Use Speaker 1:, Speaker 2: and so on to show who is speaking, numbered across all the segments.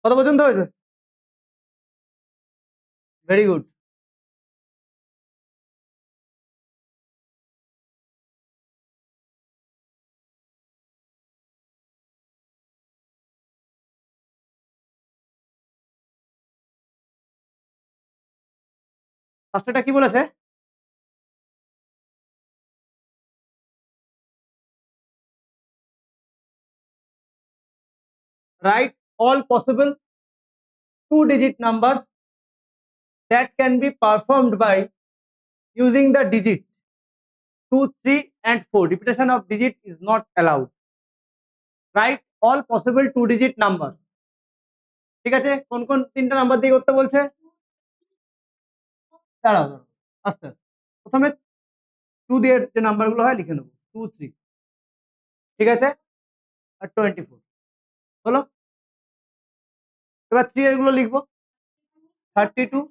Speaker 1: কত পর্যন্ত হয়েছে? Very good. ফার্স্টটা কি বলেছে? Write all possible two-digit numbers that can be performed by using the digit 2, 3 and 4. Repetition of digit is not allowed. Write all possible two-digit numbers. ঠিক আছে, কোন কোন তিনটা নাম্বার দিয়ে করতে বলছে? দাঁড়াও দাঁড়াও, আস্তে আস্তে। প্রথমে 2 দিয়ে যে নাম্বারগুলো হয় লিখে নেবো, 2, 3, ঠিক আছে, আর 24 হলো। এবার 3 এর গুলো লিখবো, 32,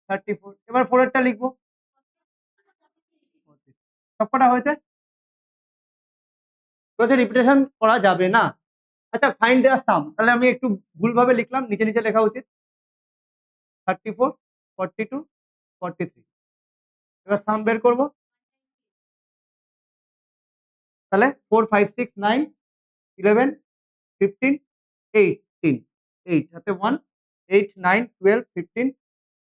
Speaker 1: 34। এবার 4 এরটা লিখবো, সবকটা হয়েছে। বলছে রিপিটেশন করা যাবে না। আচ্ছা, ফাইন্ড দেয়ার সাম, তাহলে আমি একটু ভুলভাবে লিখলাম, নিচে নিচে লেখা উচিত 34, 42, 43। এবার সাম বের করবো, তাহলে 4, 5, 6, 9, 11, 15, 18, 8 হাতে 1, 8, 9, 12, 15,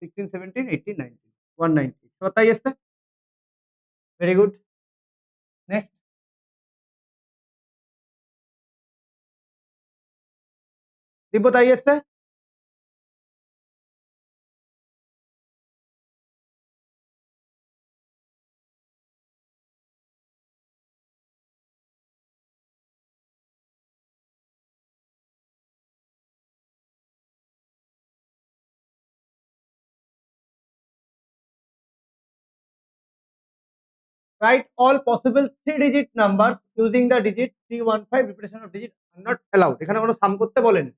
Speaker 1: 16, 17, 18, 19, 190। এবার তাই এসছে। Very good. নেক্সট। দিব্য তাই এসছে। Write all possible three-digit numbers using the digit 315. Repetition of digit are not allowed. এখানে কোনো সাম করতে বলেনি।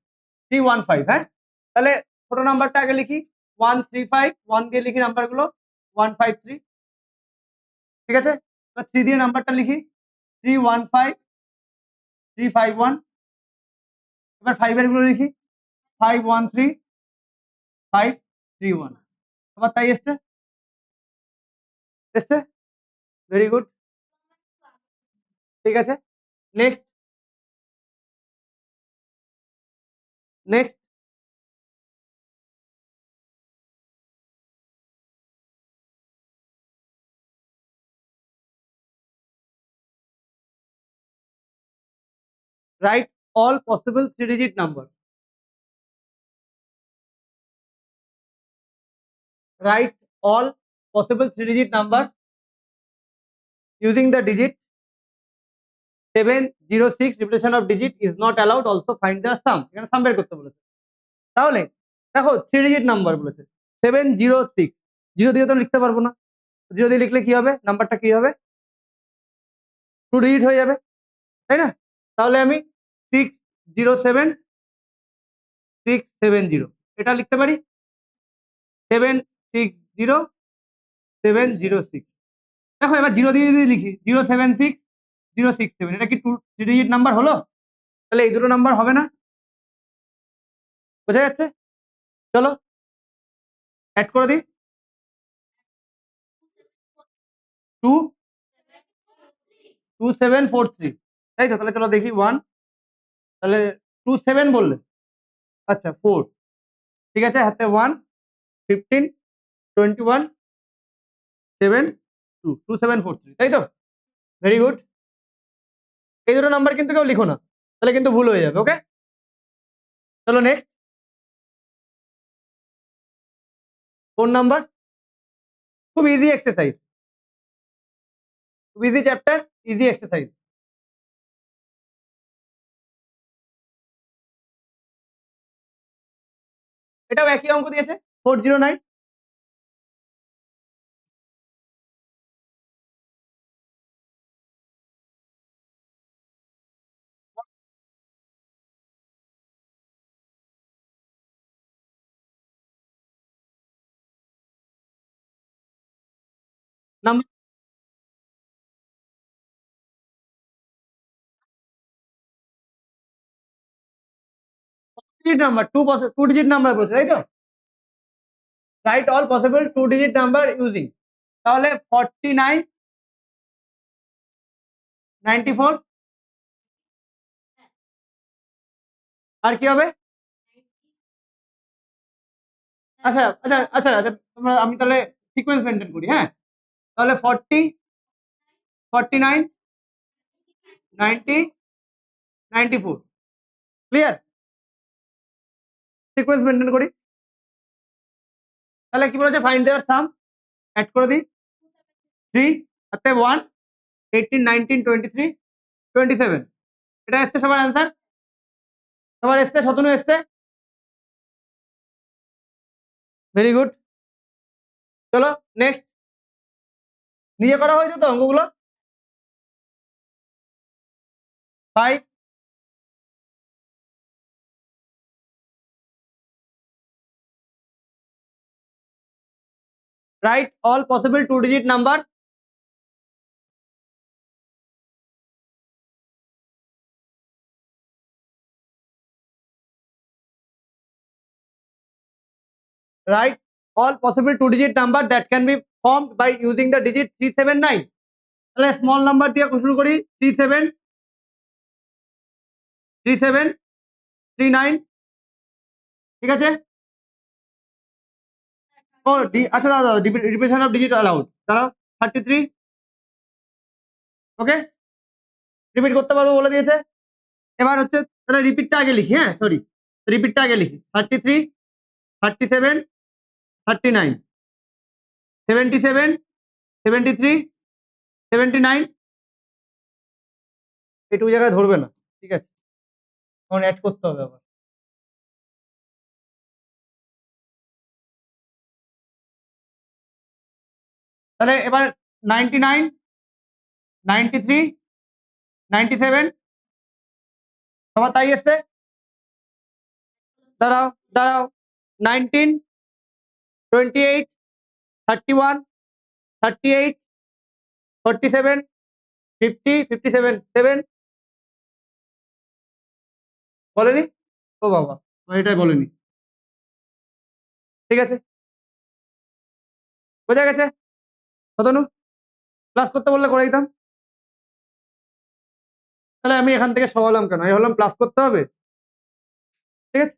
Speaker 1: 315, হ্যাঁ, তাহলে ছোট নাম্বারটা আগে লিখি, 135, 1 দিয়ে লিখি নাম্বারগুলো, 153, ঠিক আছে। এবার 3 দিয়ে নাম্বারটা লিখি, 315, 351। এবার 5 এর গুলো লিখি, 513, 531। আবার তাই এসছে, এসছে। ভেরি গুড, ঠিক আছে। Next, next. Write all possible three-digit numbers. Write all possible three-digit numbers using the digit 706. Repetition of digit is not allowed. Also find the sum. এখানে সাম বের করতে বলেছে। তাহলে দেখো, থ্রি ডিজিট নাম্বার বলেছে 706। 0 দিয়ে তো লিখতে পারবো না, 0 দিয়ে লিখলে কি হবে, নাম্বারটা কি হবে, 2 ডিজিট হয়ে যাবে, তাই না? তাহলে আমি 607670 এটা লিখতে পারি, 760706। দেখো এবার 0 দিয়ে যদি লিখি 076067, এটা কি 3 ডিজিট নাম্বার হলো? তাহলে এই দুটো নাম্বার হবে না, বোঝা যাচ্ছে? চলো অ্যাড করে দিই, 2743, তাই তো? তাহলে চলো দেখি 1, তাহলে 27 বললে, আচ্ছা 4, ঠিক আছে, হাতে 1, 15, 21, 7, 2, 2743, তাই তো? Very good. এই দুটো নাম্বার কিন্তু কেউ লিখো না, তাহলে কিন্তু ভুল হয়ে যাবে। ওকে, চলো নেক্সট। কোন নাম্বার? খুব ইজি এক্সারসাইজ, খুব ইজি চ্যাপ্টার, ইজি এক্সারসাইজ। এটাও একই অঙ্ক দিয়েছে, 409। Number digit number, two digit number বলছে, তাই তো? Right all possible two digit number using, তাহলে 49, 94, আর কি হবে? আচ্ছা আচ্ছা আচ্ছা আচ্ছা, তোমরা আমি তাহলে সিকোয়েন্স মেনটেন করি, হ্যাঁ? তাহলে 40, 49, 90, 94, ক্লিয়ার? সিকোয়েন্স মেনটেন করি। তাহলে কি বলেছে? ফাইন্ড দেয়ার সাম, অ্যাড করে দিই। 3 সাথে 1, 18, 19, 23, 27, এটা এসছে সবার অ্যান্সার? সবার এসছে? শতনু এসছে? Very good. চলো নেক্সট। নিজে করা হয়েছে তো অঙ্কগুলো? 5, write all possible two digit number. Write all possible two digit number that can be formed by using the digit 379. তাহলে স্মল নাম্বার দিয়ে শুরু করি। 37, 37, 39, ঠিক আছে? ও আচ্ছা দাদা, রিপিটেশন অফ ডিজিট অ্যালাউড, দাঁড়াও। 33, ওকে, রিপিট করতে পারবো বলে দিয়েছে। এবার হচ্ছে তাহলে রিপিটটা আগে লিখি, হ্যাঁ সরি, রিপিটটা আগে লিখি। 33, 37, 39, 77, 73, 79, এটুকু জায়গায় ধরবে না, ঠিক আছে? এখন অ্যাড করতে হবে আবার। তাহলে এবার 99, 93, 97, সবার তাই এসছে? দাঁড়াও দাঁড়াও, 19, 28, 31, 38, 47, 50, 57, 7, বলেনি? ও বাবা, এটাই বলেনি, ঠিক আছে, বোঝা গেছে? শতনু প্লাস করতে বললে করে দিতাম। তাহলে আমি এখান থেকে সরালাম কেন? আমি ভাবলাম প্লাস করতে হবে, ঠিক আছে?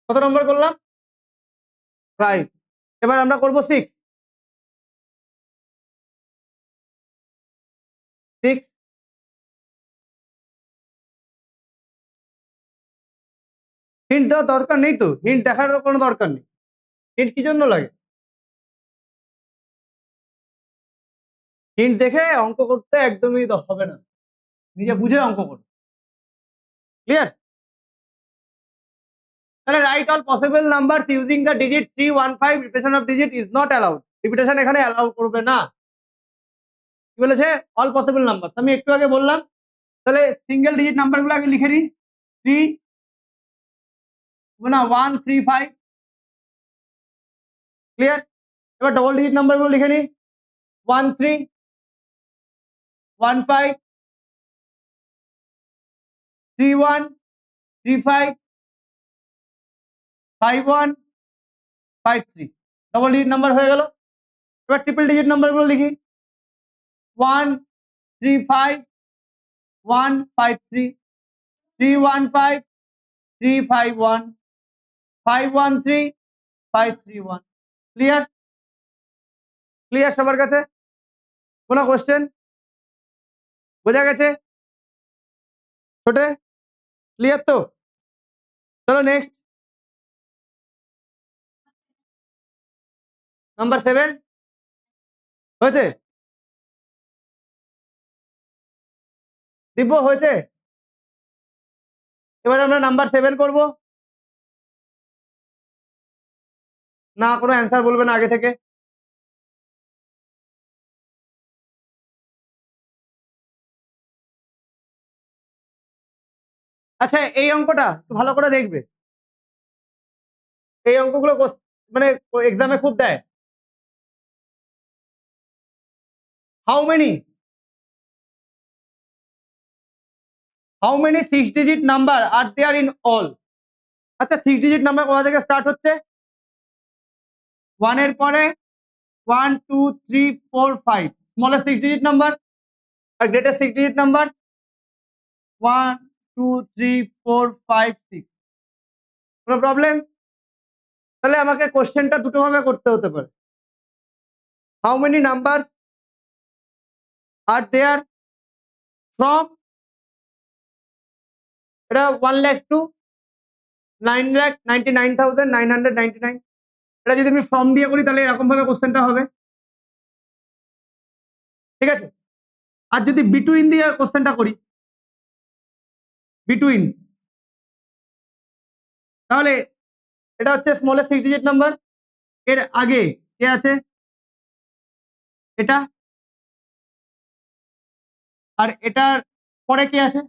Speaker 1: কত নম্বর করলাম? 5। এবার আমরা করবো 6। 6, হিন্ট দেওয়ার দরকার নেই তো, হিন্ট দেখার কোনো দরকার নেই। হিন্ট কি জন্য লাগে? হিন্ট দেখে অঙ্ক করতে একদমই হবে না, নিজে বুঝে অঙ্ক করো, ক্লিয়ার? তাহলে right all possible numbers using the digit 315, repetition of digit is not allowed, repetition এখানে অ্যালাউ করবে না। কি বলেছে? অল পসিবল নাম্বার, আমি একটু আগে বললাম। তাহলে সিঙ্গেল ডিজিট নাম্বার গুলো আগে লিখে দিই। 3 না 1, 3, 5, ক্লিয়ার? এবার ডবল ডিজিট নাম্বার গুলো লিখে নিই। 1, 3, 1, 5, 3, 1, 3, 5, 5, 1, 5, 3, ডবল ডিজিট নাম্বার হয়ে গেল। এবার ট্রিপল ডিজিট নাম্বার গুলো লিখি। 1, 3, 5, 1, 5, 3, 3, 1, 5, 3, 5, 1, 5, 1, 3, 5, 3, 1, ক্লিয়ার? ক্লিয়ার সবার কাছে? কোনো কোশ্চেন? বোঝা গেছে? ছোটে ক্লিয়ার তো? চলো নেক্সট, নাম্বার 7 হয়েছে? দিব্য হয়েছে? এবার আমরা নাম্বার 7 করব। না কোনো অ্যান্সার বলবে না আগে থেকে? আচ্ছা এই অঙ্কটা একটু ভালো করে দেখবে, এই অঙ্কগুলো মানে এক্সামে খুব দেয়। How many how many 6 digit number are there in all. আচ্ছা 6 ডিজিট নাম্বার কোথা থেকে স্টার্ট হচ্ছে? 1 এর পরে 1 2 3 4 5 স্মলেস্ট 6 ডিজিট নাম্বার আর গ্রেটেস্ট 6 ডিজিট নাম্বার 1 2 3 4 5 6। কোনো প্রবলেম? তাহলে আমাকে কোশ্চেনটা দুটো ভাবে করতে হতে পারে। How many number are there from, এটা 1 লাখ টু 9,99,999। এটা যদি আমি ফর্ম দিয়ে করি তাহলে এরকম ভাবে কোশ্চেনটা হবে, ঠিক আছে? আর যদি বিটুইন দিয়ে কোশ্চেনটা করি, বিটুইন, তাহলে এটা হচ্ছে স্মলেস্ট 6 ডিজিট নাম্বার, এর আগে কে আছে? এটা, আর এটার পরে কে আছে?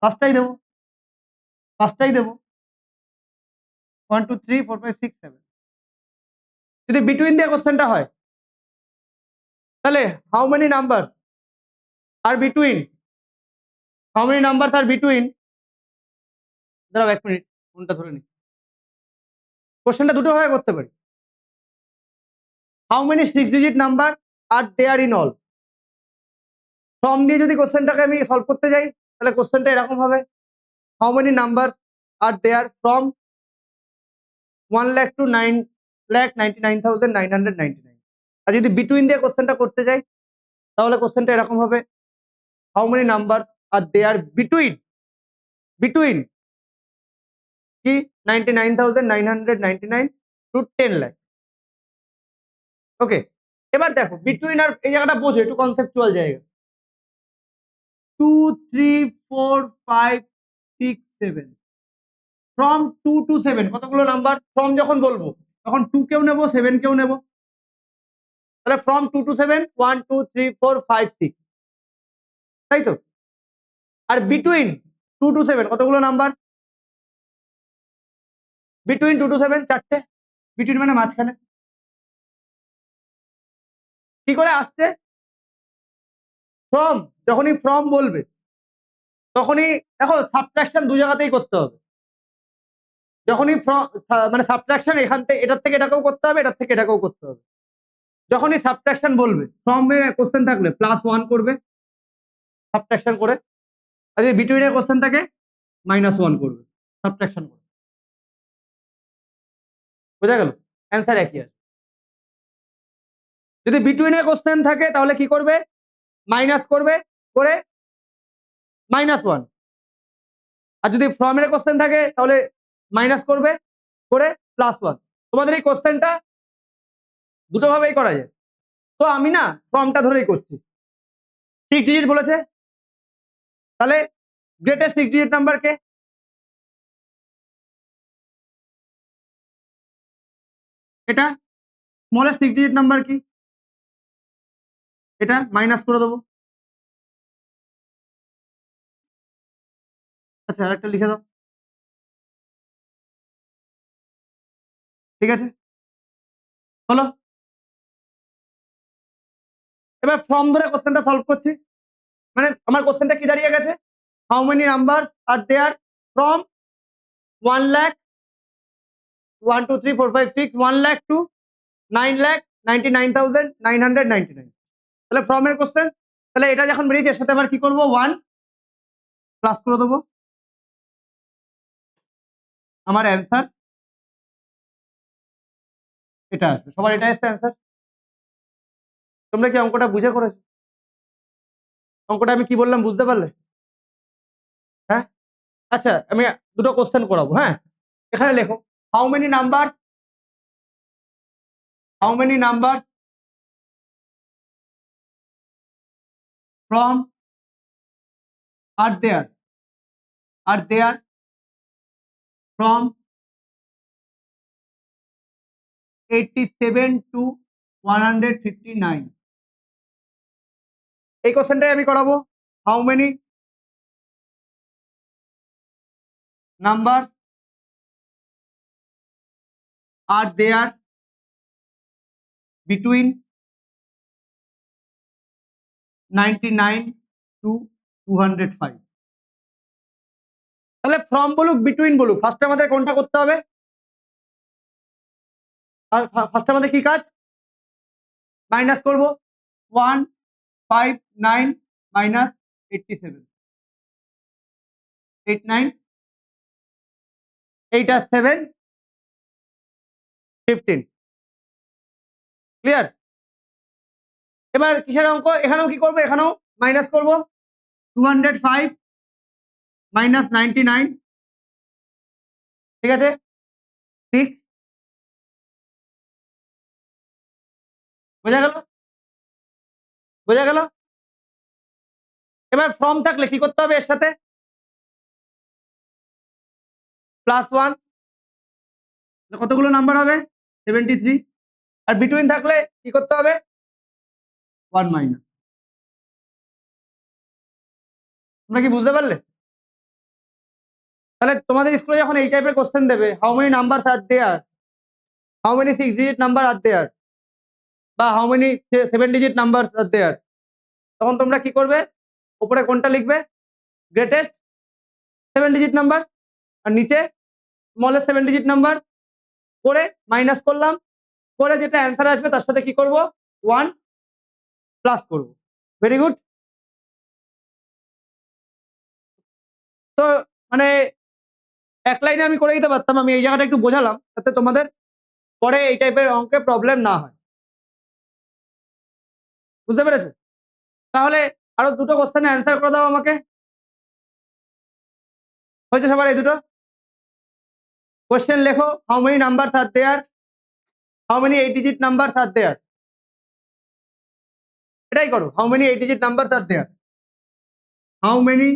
Speaker 1: পাঁচটাই দেবো, পাঁচটাই দেবো, 1 2 3 4 5 6 7। যদি বিটুইন দিয়ে কোশ্চেনটা হয় তাহলে how many number are between, how many number are between, দাঁড়াও 1 মিনিট ফোনটা ধরে নি, কোশ্চেনটা দুটো ভাবে করতে পারি। How many 6 digit number are there in all, from দিয়ে যদি কোশ্চেনটাকে আমি সলভ করতে যাই তাহলে কোশ্চেনটা এরকম হবে, how many number are there from 1 lakh to 9,99,999। আর যদি বিটুইন দিয়ে কোশ্চেনটা করতে যাই তাহলে কোশ্চেনটা এরকম হবে, how many number are there between, between কি 99,999 টু 10 লাখ। ওকে, এবার দেখো বিটুইন আর এই জায়গাটা বোঝো, একটু কনসেপচুয়াল জায়গা। 2 3 4 5 6 7, ফ্রম 2 টু 7 কতগুলো নাম্বার? ফ্রম যখন বলবো তখন 2 কেও নেবো 7 কেও নেবো, তাহলে ফ্রম 2 টু 7 1 2 3 4 5 6, তাই তো? আর বিটুইন 2 টু 7 কতগুলো নাম্বার? বিটুইন 2 টু 7 চারটে, বিটুইন মানে মাঝখানে। কি করে আসছে? ফ্রম, যখনই ফ্রম বলবে তখনই দেখো সাবট্রাকশন দু জায়গাতেই করতে হবে। যখনই মানে সাবট্রাকশন এখান থেকে এটার থেকে এটাকেও করতে হবে, এটার থেকে এটাকেও করতে হবে। যখনই সাবট্রাকশন বলবে ফ্রম এ কোশ্চেন থাকলে +1 করবে সাবট্রাকশন করে, আর যদি বিটুইনে কোশ্চেন থাকে -1 করবে সাবট্রাকশন করে। বোঝা গেল? অ্যান্সার একই আছে। যদি বিটুইনে কোশ্চেন থাকে তাহলে কি করবে? মাইনাস করবে করে -1। আর যদি ফ্রম এর কোশ্চেন থাকে তাহলে মাইনাস করবে করে +1। তোমাদের এই কোশ্চেনটা দুটো ভাবেই করা যায়, তো আমি না ফর্মটা ধরেই করছি। 6 ডিজিট বলেছে, তাহলে গ্রেটেস্ট 6 ডিজিট নাম্বার কে? এটা। স্মলেস্ট 6 ডিজিট নাম্বার কি? এটা, মাইনাস করে দেবো। আচ্ছা আরেকটা লিখে দাও, ঠিক আছে হলো। এবার ফর্ম ধরে কোশ্চেনটা সলভ করছি, মানে আমার কোশ্চেনটা কি দাঁড়িয়ে গেছে? How many number are there from 1 lakh 1 2 3 4 5 6 1 lakh to 9,99,999। তাহলে ফ্রম এর কোশ্চেন, তাহলে এটা যখন বেরিয়েছে এর সাথে আবার কি করবো? 1 প্লাস করে দেবো, আমার অ্যান্সার এটা আসবে। সবার এটা এসছে অ্যান্সার। তোমরা কি অঙ্কটা বুঝে করেছো? অঙ্কটা আমি কি বললাম বুঝতে পারলে? হ্যাঁ, আচ্ছা আমি দুটো কোশ্চেন করাবো। হ্যাঁ, এখানে লেখো how many number, how many number from are there from 87 to 159। এই কোশ্চেনটাই আমি করাবো। How many number are there between 99 to 205। তাহলে ফ্রম বলুক বিটুইন বলুক, ফার্স্টে আমাদের কোনটা করতে হবে? আর ফার্স্টে আমাদের কি কাজ? মাইনাস করব 159 মাইনাস 87, 89, 8 আর 7 15। ক্লিয়ার? এবার কিসের অঙ্ক? এখানেও কি করব? এখানেও মাইনাস করব 205 মাইনাস 99, ঠিক আছে 6। বোঝা গেল? বোঝা গেল? এবার ফর্ম থাকলে কি করতে হবে? এর সাথে +1, কতগুলো নাম্বার হবে? 73। আর বিটুইন থাকলে কি করতে হবে? 1 মাইনাস। তোমরা কি বুঝতে পারলে? তাহলে তোমাদের স্কুলে যখন এই টাইপের কোশ্চেন দেবে, how many numbers are there, how many 6 digit number are there, বা how many 7 digit numbers are there, তখন তোমরা কি করবে? উপরে কোনটা লিখবে? গ্রেটেস্ট 7 ডিজিট নাম্বার, আর নিচে স্মলেস্ট 7 ডিজিট নাম্বার, করে মাইনাস করলাম, করে যেটা অ্যান্সার আসবে তার সাথে কি করব? 1 প্লাস করব। Very good. তো মানে এক লাইনে আমি করে দিতে পারতাম, আমি এই জায়গাটা একটু বোঝালাম যাতে তোমাদের পরে এই টাইপের অঙ্কে প্রবলেম না হয়। বুঝতে পেরেছো? তাহলে আরো দুটো কোশ্চেনের অ্যান্সার করে দাও আমাকে। হয়েছে সবার এই দুটো? কোশ্চেন লেখো, how many numbers are there, how many 8 digit numbers are there. এটাই করো, how many 8 digit numbers are there, how many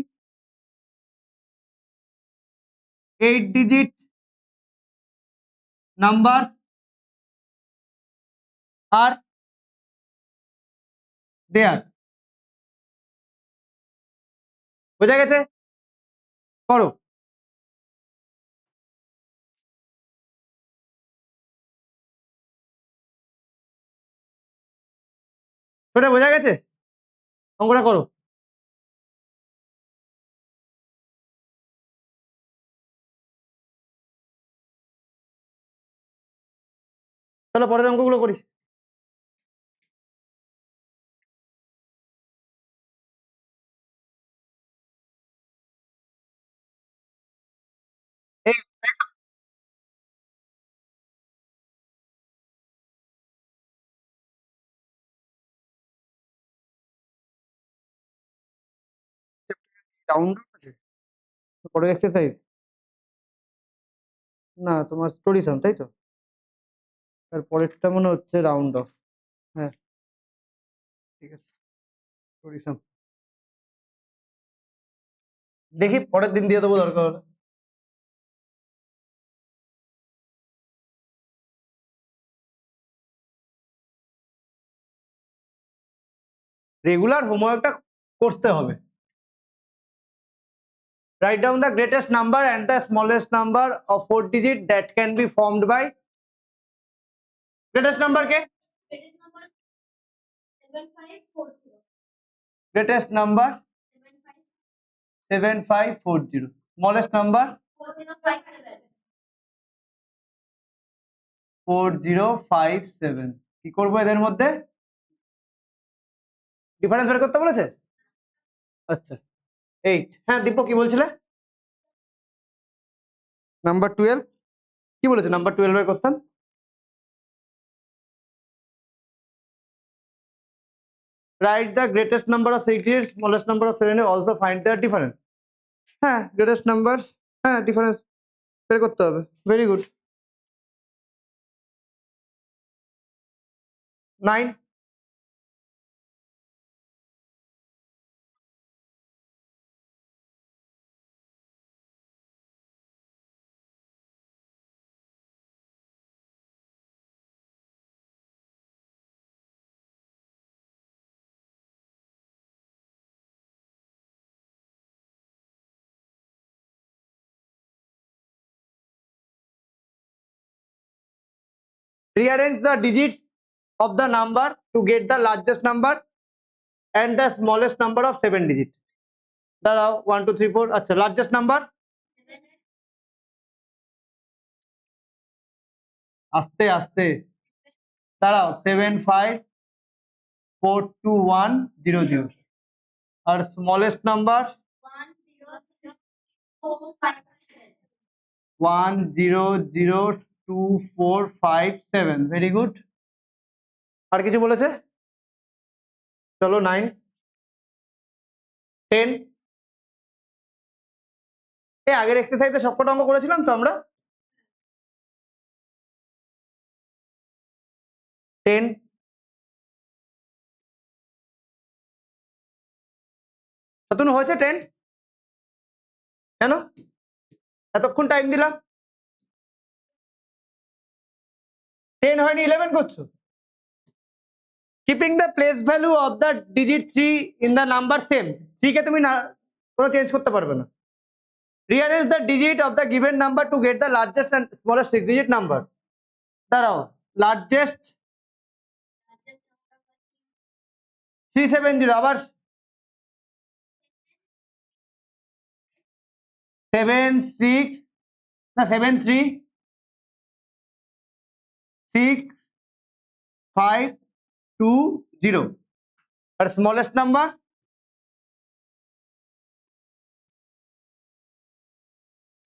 Speaker 1: 8 digit numbers are there. বোঝা গেছে? করো। ওটা বোঝা গেছে? অঙ্কটা করো। চলো পরের অঙ্কগুলো করি। এই ডাউনলোড আছে পরের এক্সারসাইজ? না, তোমার স্টোরি সাম, তাই তো? তার পরেরটা মনে হচ্ছে রাউন্ড অফ। হ্যাঁ, ঠিক আছে, স্টোরি সাম দেখি পরের দিন দিয়ে দেবো দরকার হলে। রেগুলার হোমওয়ার্কটা করতে হবে। Right down the greatest number and the smallest number of 4 digit that can be formed by. Greatest number কে? Greatest number 7540, smallest number 4057। কি করবো এদের মধ্যে? ডিফারেন্স বের করতে বলেছে? আচ্ছা 8। হ্যাঁ দীপক কি বলছিলে? নাম্বার 12 কি বলেছে? নাম্বার 12 এর question write the greatest number of 6 digit, smallest number of 7, also find the difference. হ্যাঁ গ্রেটেস্ট নাম্বার, হ্যাঁ ডিফারেন্স বের করতে হবে। Very good. 9। Rearrange the digits of the number to get the largest number. and the smallest number of 7 digit. দাঁড়াও 1 2 3 4 আচ্ছা largest number আস্তে আস্তে দাঁড়াও 7 5 4 2 1 0 0 আর স্মলেস্ট নাম্বার 1 0 0 2 4 5 7 ভেরি গুড আর কিছু বলেছে চলো 9 10 এই আগের এক্সারসাইজে সবকটা অঙ্ক করেছিলাম তো আমরা 10 শতনু হয়েছে 10 কেন এতক্ষণ টাইম দিলাম 10 হয়নি 11 করছো keeping the place value of the digit 3 in the number same 3 কে তুমি না কোনো চেঞ্জ করতে পারবে না rearrange the digit of the given number to get the largest and smallest 6 digit number দাঁড়াও largest 370 আবার 7 6 না 7 3 6 5 2 0 আর smallest number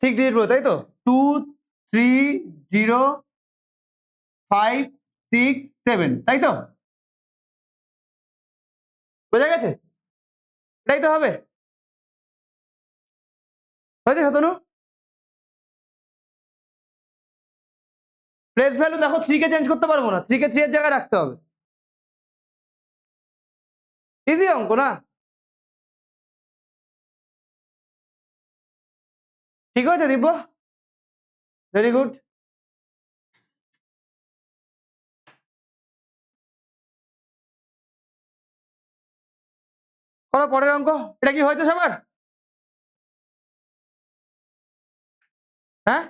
Speaker 1: 6 digit বলো তাই তো 2 3 0 5 6 7 তাই তো বোঝা গেছে এটাই তো হবে হয়েছে শতনু প্লেস ভ্যালু দেখো 3 কে চেঞ্জ করতে পারবো না 3 কে 3 এর জায়গায় রাখতে হবে ইজি অঙ্ক না ঠিক হয়েছে দিব্য ভেরি গুড করো পরের অঙ্ক এটা কি হয়েছে সবার হ্যাঁ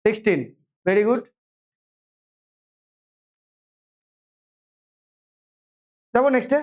Speaker 1: 16 ভেরি গুড যাবো নেক্সটে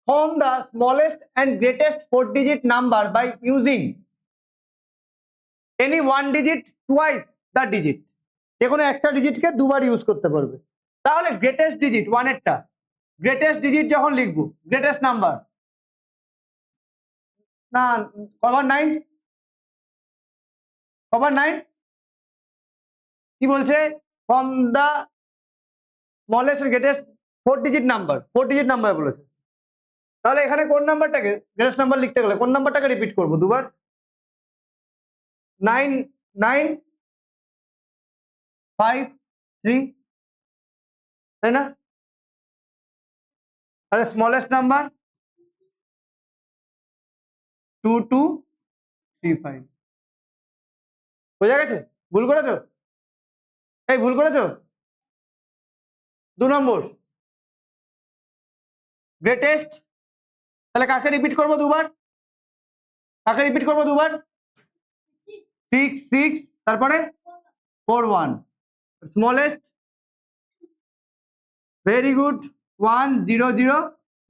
Speaker 1: form the smallest and greatest 4-digit number by using any one digit twice the digit যে কোনো একটা ডিজিটকে দুবার ইউজ করতে পারবে তাহলে গ্রেটেস্ট ডিজিট 1 এরটা গ্রেটেস্ট ডিজিট যখন লিখবো গ্রেটেস্ট নাম্বার না কভার 9 কভার 9 কি বলছে from the smallest and greatest 4-digit number 4-digit number বলেছে তাহলে এখানে কোন নাম্বারটাকে গ্রেটেস্ট নাম্বার লিখতে গেলে কোন নাম্বারটাকে রিপিট করব দুবার 9 9 5 3 তাই না তাহলে স্মলেস্ট নাম্বার 2 2 3 5 বোঝা গেছে ভুল করেছো এই ভুল করেছো 2 নম্বর গ্রেটেস্ট তাহলে কাকে রিপিট করব দুবার কাকে রিপিট করব দুবার 6 6 তারপরে 4 1 smallest very good 1 0 0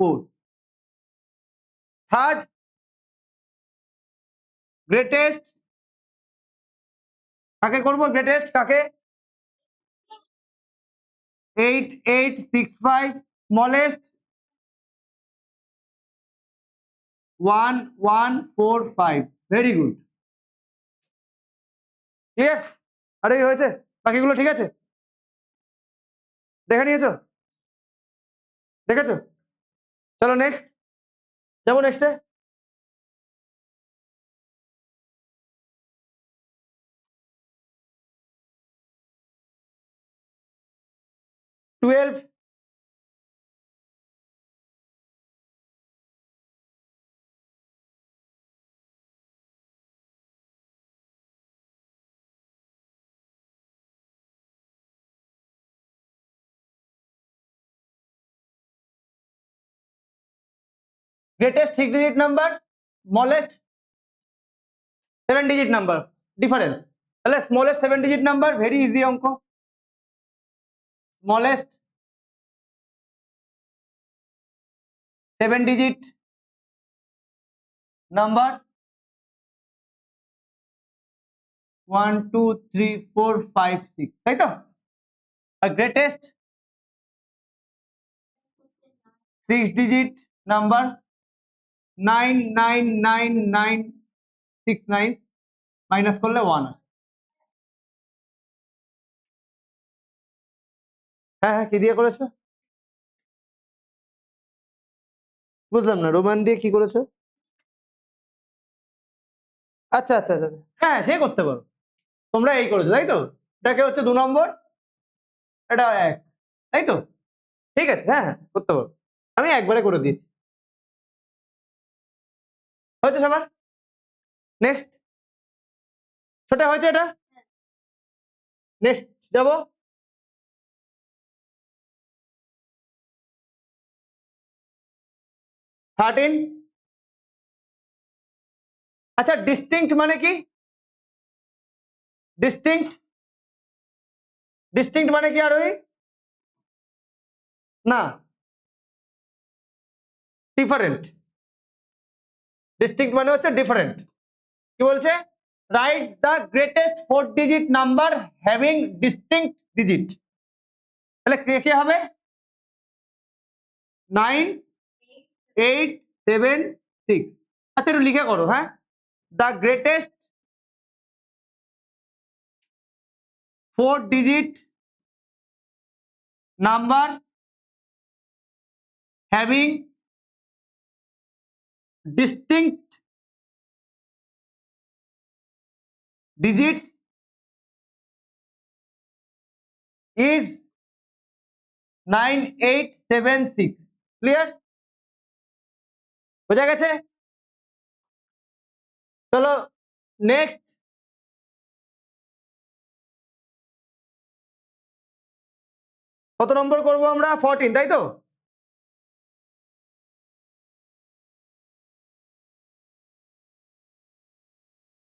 Speaker 1: 4 third greatest কাকে করব গ্রেটেস্ট কাকে 8 8 6 5 স্মলেস্ট 1 1 4 5 ভেরি গুড ঠিক আছে আরে কি হয়েছে বাকিগুলো ঠিক আছে দেখে নিয়েছো দেখেছো চলো নেক্সট যাবো নেক্সটে twelve greatest 6 digit number, smallest 7 digit number, difference. তাহলে smallest 7 digit number, very easy অঙ্ক। স্মলেস্ট 7 ডিজিট নাম্বার 1 2 3 4 5 6, তাই তো? আর গ্রেটেস্ট 6 ডিজিট নাম্বার 9999969, মাইনাস করলে 1 আসে। হ্যাঁ হ্যাঁ, কি দিয়ে করেছো? বুঝলাম না, রোমান দিয়ে কি করেছো? আচ্ছা আচ্ছা আচ্ছা, হ্যাঁ সে করতে পারো। তোমরা এই করেছো তাই তো, এটাকে হচ্ছে 2 নম্বর, এটা 1, তাই তো? ঠিক আছে, হ্যাঁ হ্যাঁ করতে পারো, আমি একবারে করে দিয়েছি। হয়েছে সবার? নেক্সট, সেটা হয়েছে এটা। নেক্সট যাবো, থার্টিন। আচ্ছা, ডিস্টিংক্ট মানে কি? ডিস্টিংক্ট, ডিস্টিংক্ট মানে কি আরোহী? না, ডিফারেন্ট। ডিস্টিংক্ট মানে হচ্ছে ডিফারেন্ট। কি বলছে? Write the greatest 4 digit number having distinct digit. তাহলে কে হবে? 9 8 7 6। আচ্ছা একটু লিখে করো, হ্যাঁ। The greatest 4 digit number having distinct digits is 9876। Clear? বোঝা গেছে? চলো নেক্সট, কত নম্বর করব আমরা? 14, তাই তো?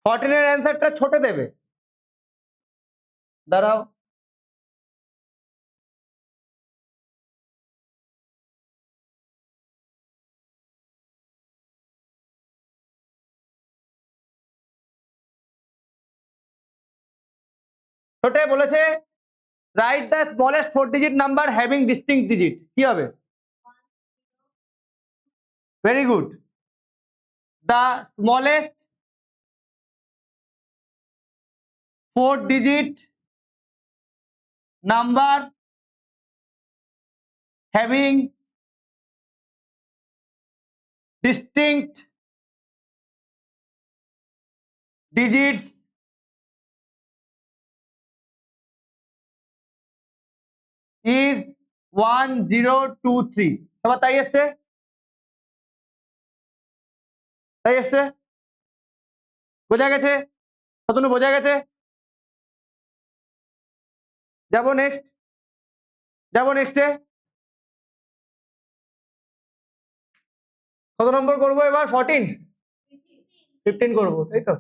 Speaker 1: এর অ্যান্সারটা ছোট দেবে, দাঁড়াও। ছোটে বলেছে write the smallest 4 digit number having distinct digit, কি হবে? Very good. The smallest 4 digit number having distinct digits is 1023। এবার তাই এসছে, তাই এসছে। বোঝা গেছে? কতটুকু বোঝা গেছে? যাবো নেক্সট, যাবো নেক্সটে। কত নম্বর করবো এবার? 14, 15 করবো, তাই তো?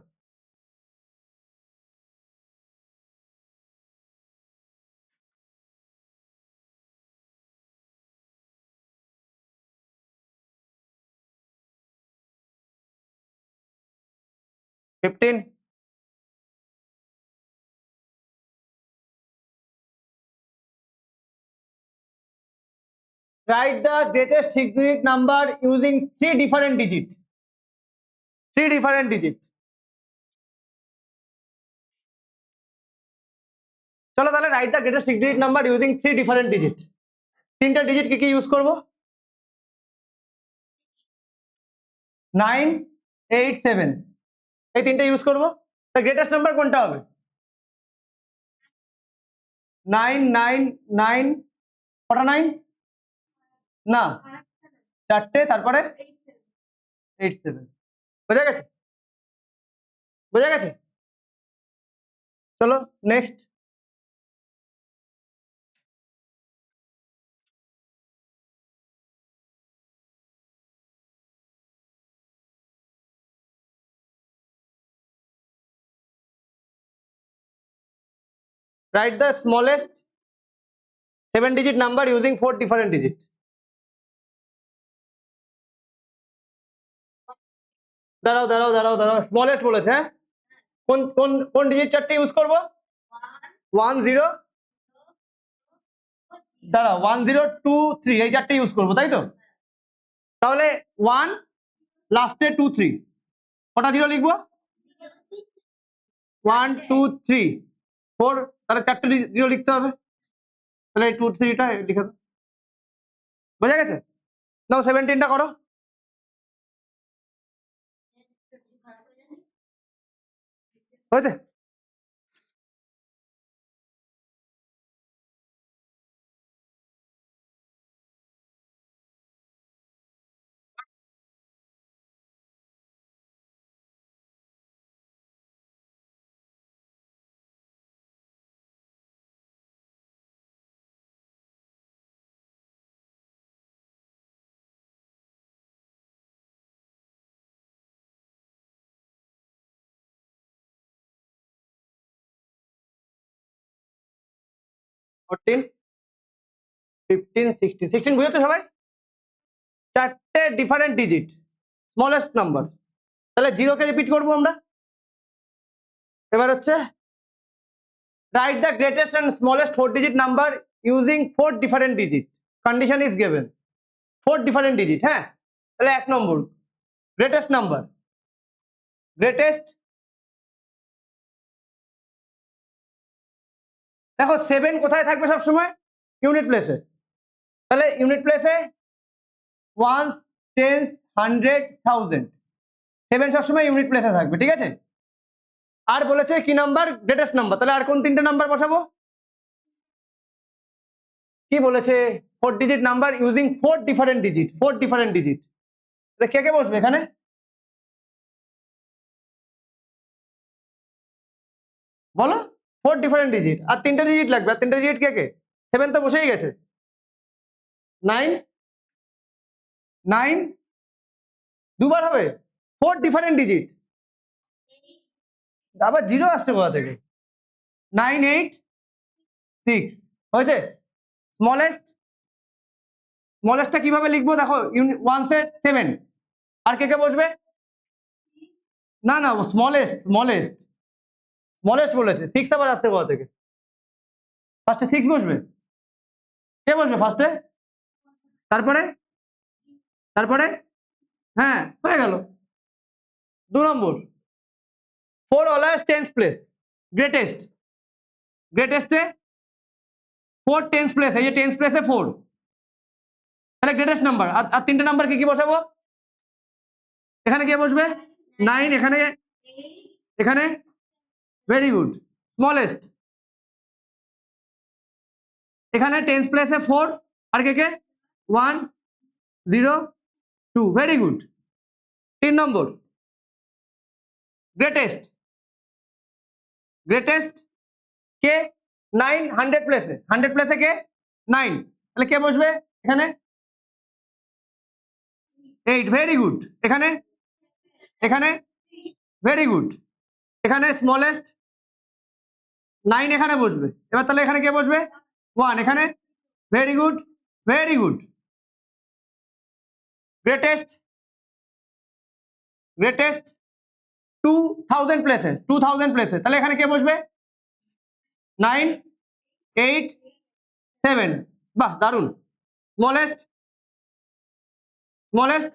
Speaker 1: Fifteen. Write the greatest 6-digit number using 3 different digits. 3 different digits. চলো তাহলে write the greatest 6-digit number using 3 different digits. 3টা ডিজিট কি কি ইউজ করব? 9 8 7, এই 3টা ইউজ করব। তা গ্রেটেস্ট নাম্বার কোনটা হবে? 9 9 9, কটা 9? না, 4টে, তারপরে 8 7। বোঝা গেছে? বোঝা গেছে? চলো next. Write the smallest 7 digit number using 4 different digit. দাঁড়াও দাঁড়াও দাঁড়াও দাঁড়াও, স্মলেস্ট বলেছে, হ্যাঁ? কোন কোন কোন ডিজিট চারটে ইউজ করবো? 1 0, দাঁড়াও 1 0 2 3 এই চারটে ইউজ করবো, তাই তো? তাহলে 1 লাস্টে 2 3 কটা জিরো লিখবো? 1 2 3 4, তাহলে চারটে জিরো লিখতে হবে, তাহলে এই 2 3টা লিখে দাও। বোঝা গেছে? নাও 17টা করো। হয়েছে? ফোরটিন 15 16 বুঝেছো সবাই? চারটে ডিফারেন্ট ডিজিট, স্মলেস্ট নাম্বার, তাহলে জিরোকে রিপিট করবো আমরা। এবার হচ্ছে write the greatest and smallest 4 digit number using 4 different digit, condition is given. 4 different digit, হ্যাঁ? তাহলে 1 নম্বর গ্রেটেস্ট নাম্বার, গ্রেটেস্ট, দেখো 7 কোথায় থাকবে সবসময়? ইউনিট প্লেসে, তাহলে ইউনিট প্লেসে 1 10 100 1000, 7 সবসময় ইউনিট প্লেসে থাকবে, ঠিক আছে? আর বলেছে কি নাম্বার? গ্রেটেস্ট নাম্বার, তাহলে আর কোন তিনটে নাম্বার বসাবো? কি বলেছে? 4 digit number using 4 different digit, 4 different digit, তাহলে কে কে বসবে এখানে? বলো, 4 ডিফারেন্ট ডিজিট, আর তিনটে ডিজিট লাগবে, আর তিনটে ডিজিট কে কে? 7 তো বসেই গেছে। 9 9 দুবার হবে, 4 ডিফারেন্ট ডিজিট, আবার জিরো আসছে কোথা থেকে? 9 8 6 হয়েছে। স্মলেস্ট, স্মলেস্টটা কিভাবে লিখবো দেখো, 1 সেট 7, আর কে কে বসবে? না না, স্মলেস্ট স্মলেস্ট স্মলেস্ট বলেছে, 6 আবার আসছে কোথা থেকে? ফার্স্টে 6 বসবে, কে বসবে ফার্স্টে? তারপরে তারপরে হ্যাঁ হয়ে গেল। 2 number 4 always tens place, greatest, গ্রেটেস্টে 4 টেন্স প্লেস, এই যে টেন্স প্লেসে 4, তাহলে গ্রেটেস্ট নাম্বার। আর তিনটে নাম্বার কি কি বসাবো? এখানে কে বসবে? 9, এখানে, এখানে, ভেরি গুড। স্মলেস্ট, এখানে টেন্স প্লেসে 4, আর কে কে? 1 0 2, ভেরি গুড। 3 নম্বর গ্রেটেস্ট, গ্রেটেস্ট কে? 9 100 প্লেসে, 100 প্লেসে কে? 9, তাহলে কে বসবে এখানে? 8, ভেরি গুড। এখানে, এখানে, ভেরি গুড। এখানে স্মলেস্ট 9, এখানে বসবে, এবার তাহলে এখানে কে বসবে? 1, এখানে, very good, very good. Greatest, greatest 2000 প্লেসে, 2000 প্লেসে, তাহলে এখানে কে বসবে? 9 8 7, বাহ দারুন। স্মলেস্ট, স্মলেস্ট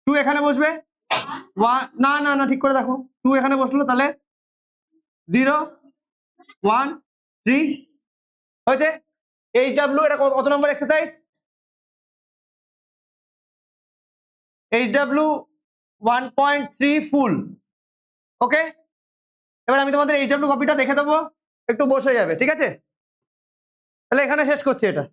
Speaker 1: 2 এখানে বসবে, 1, না না না ঠিক করে দেখো, 2 এখানে বসলো, তাহলে 0 1 3 হয়েছে। HW, এটা কত নম্বর এক্সারসাইজ? HW 1.3 ফুল, ওকে। এবার আমি তোমাদের HW কপিটা দেখে দেবো, একটু বসে যাবে, ঠিক আছে? তাহলে এখানে শেষ করছি এটা।